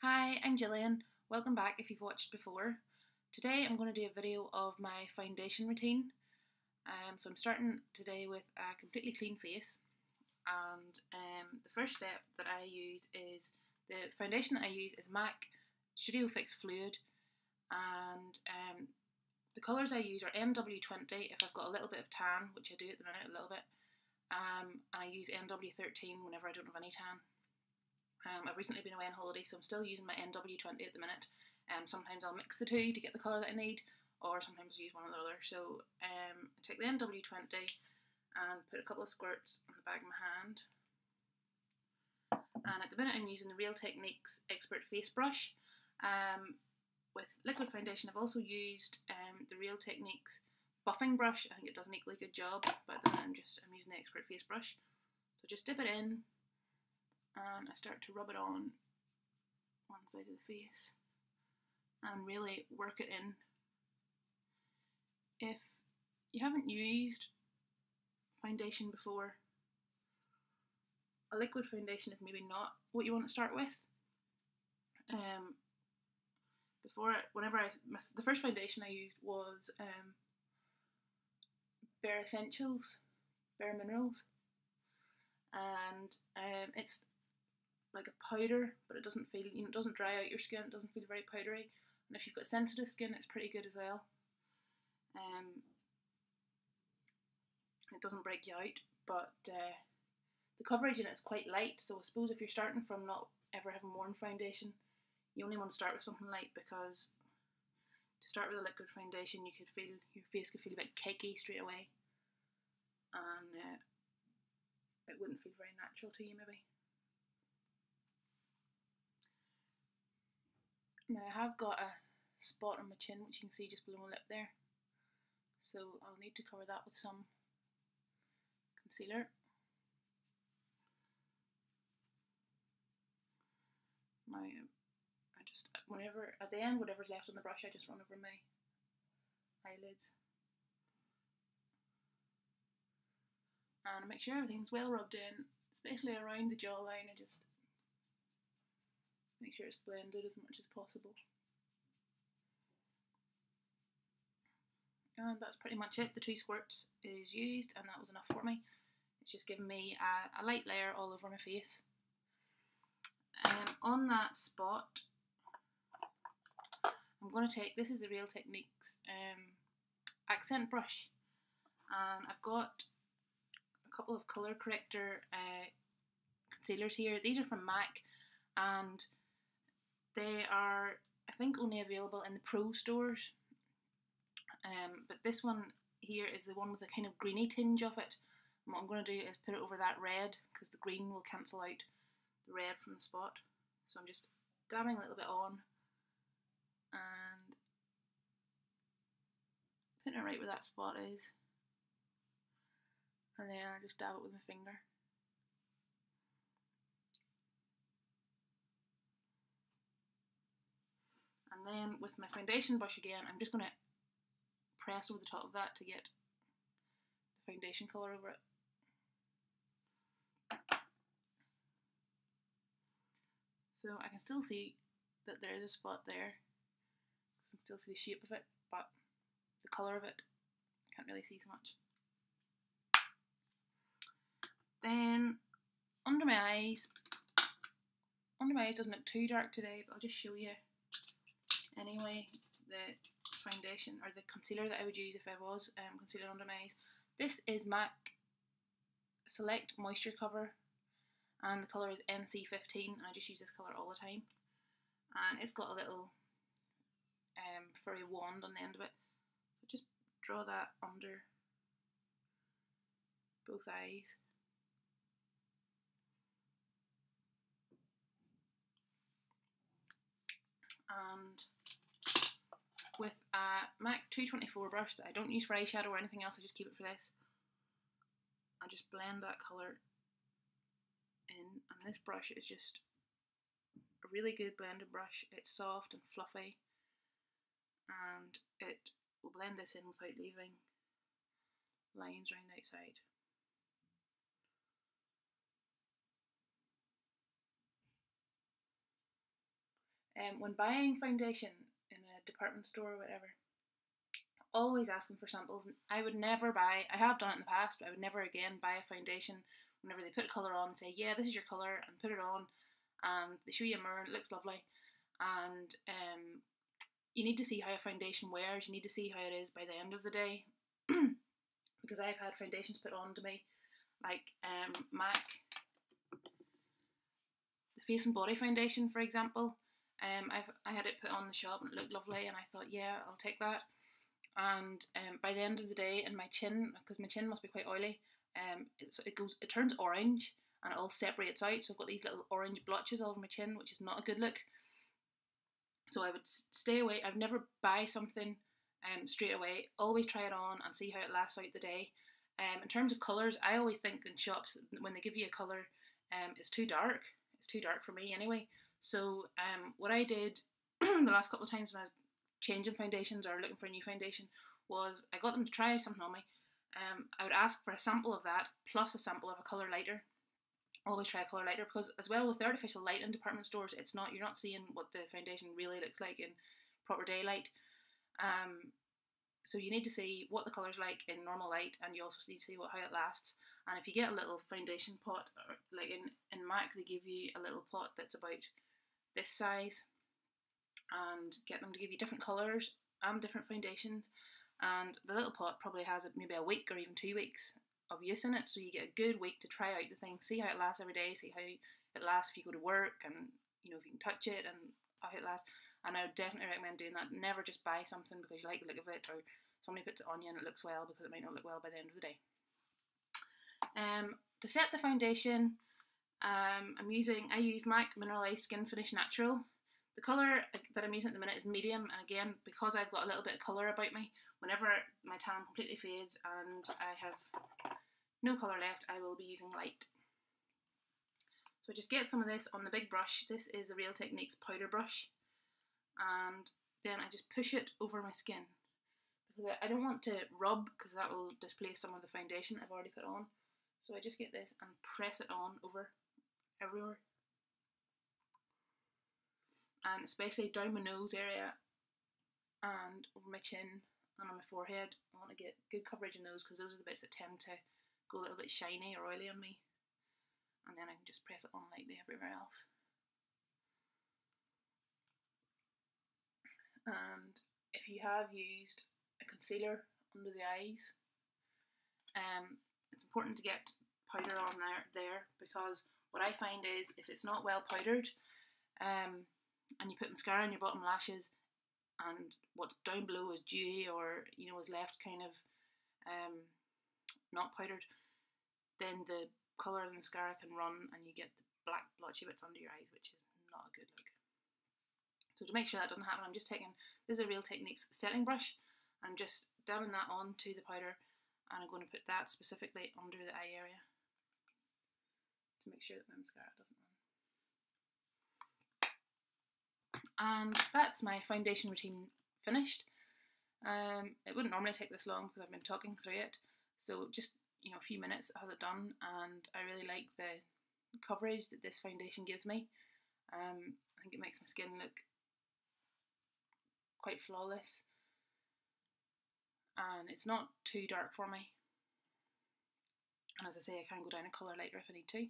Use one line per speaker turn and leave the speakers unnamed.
Hi, I'm Gillian. Welcome back if you've watched before. Today I'm going to do a video of my foundation routine. So I'm starting today with a completely clean face, and the first step that I use is the foundation that I use is MAC Studio Fix Fluid, and the colours I use are NW20 if I've got a little bit of tan, which I do at the minute a little bit, and I use NW13 whenever I don't have any tan. I've recently been away on holiday, so I'm still using my NW20 at the minute. Sometimes I'll mix the two to get the colour that I need, or sometimes use one or the other. So I take the NW20 and put a couple of squirts on the back of my hand. And at the minute I'm using the Real Techniques Expert Face Brush. With liquid foundation I've also used the Real Techniques Buffing Brush. I think it does an equally good job, but at the minute I'm using the Expert Face Brush. So just dip it in, and I start to rub it on one side of the face and really work it in. If you haven't used foundation before, a liquid foundation is maybe not what you want to start with. The first foundation I used was Bare Essentials, Bare Minerals, and it's like a powder, but it doesn't feel, it doesn't dry out your skin, it doesn't feel very powdery, and if you've got sensitive skin it's pretty good as well. It doesn't break you out, but the coverage in it is quite light, so I suppose if you're starting from not ever having worn foundation, you only want to start with something light, because to start with a liquid foundation you could feel, your face could feel a bit cakey straight away, and it wouldn't feel very natural to you maybe. Now I have got a spot on my chin, which you can see just below my lip there, so I'll need to cover that with some concealer. Now I just, whenever, at the end, whatever's left on the brush, I just run over my eyelids. And I make sure everything's well rubbed in, especially around the jawline. I just make sure it's blended as much as possible. And that's pretty much it. The 2 squirts is used, and that was enough for me. It's just giving me a light layer all over my face. On that spot, I'm going to take, this is the Real Techniques accent brush, and I've got a couple of colour corrector concealers here. These are from MAC, and they are, I think, only available in the Pro stores. But this one here is the one with a kind of greeny tinge of it. And what I'm going to do is put it over that red, because the green will cancel out the red from the spot. So I'm just dabbing a little bit on and putting it right where that spot is, and then I just dab it with my finger. And then with my foundation brush again, I'm just going to press over the top of that to get the foundation colour over it. So I can still see that there is a spot there, I can still see the shape of it, but the colour of it I can't really see so much. Then under my eyes doesn't look too dark today, but I'll just show you anyway the foundation or the concealer that I would use if I was concealing under my eyes. This is MAC Select Moisturecover, and the colour is NC15, and I just use this colour all the time. And it's got a little furry wand on the end of it, so just draw that under both eyes. And with a MAC 224 brush that I don't use for eyeshadow or anything else, I just keep it for this, I just blend that colour in, and this brush is just a really good blending brush. It's soft and fluffy, and it will blend this in without leaving lines around the outside. When buying foundation in a department store or whatever, always asking for samples. I would never buy, I have done it in the past, but I would never again buy a foundation whenever they put a colour on and say, yeah, this is your colour, and put it on, and they show you a mirror and it looks lovely. And you need to see how a foundation wears, you need to see how it is by the end of the day. Because I've had foundations put on to me, like MAC, the Face and Body Foundation, for example. I had it put on in the shop and it looked lovely, and I thought, yeah, I'll take that. And by the end of the day, in my chin, because my chin must be quite oily, it turns orange and it all separates out. So I've got these little orange blotches all over my chin, which is not a good look. So I would stay away. I'd never buy something straight away. Always try it on and see how it lasts out the day. In terms of colours, I always think in shops when they give you a colour, it's too dark. It's too dark for me anyway. So what I did the last couple of times when I was changing foundations or looking for a new foundation was I got them to try something on me. I would ask for a sample of that plus a sample of a colour lighter. Always try a colour lighter, because as well with the artificial light in department stores, you're not seeing what the foundation really looks like in proper daylight. So you need to see what the colour's like in normal light, and you also need to see how it lasts. And if you get a little foundation pot, or like in MAC they give you a little pot that's about this size, and get them to give you different colours and different foundations, and the little pot probably has maybe a week or even 2 weeks of use in it, so you get a good week to try out the thing, see how it lasts every day, see how it lasts if you go to work, and if you can touch it and how it lasts. And I would definitely recommend doing that. Never just buy something because you like the look of it, or somebody puts it on you and it looks well, because it might not look well by the end of the day. To set the foundation, I use MAC Mineralise Skinfinish Natural. The colour that I'm using at the minute is medium, and again, because I've got a little bit of colour about me, whenever my tan completely fades and I have no colour left, I will be using light. So just get some of this on the big brush. This is the Real Techniques powder brush, and then I just push it over my skin, because I don't want to rub, because that will displace some of the foundation I've already put on. So I just get this and press it on over everywhere, and especially down my nose area and over my chin and on my forehead. I want to get good coverage in those, because those are the bits that tend to go a little bit shiny or oily on me. And then I can just press it on lightly everywhere else. And if you have used a concealer under the eyes, it's important to get powder on there, because what I find is if it's not well powdered, and you put mascara on your bottom lashes, and what's down below is dewy, or is left kind of not powdered, then the colour of the mascara can run and you get the black blotchy bits under your eyes, which is not a good look. So to make sure that doesn't happen, I'm just taking, this is a Real Techniques setting brush, I'm just dabbing that onto the powder, and I'm going to put that specifically under the eye area to make sure that my mascara doesn't run. And that's my foundation routine finished. It wouldn't normally take this long because I've been talking through it, so just a few minutes has it done, and I really like the coverage that this foundation gives me. I think it makes my skin look quite flawless, and it's not too dark for me. And as I say, I can go down a colour lighter if I need to.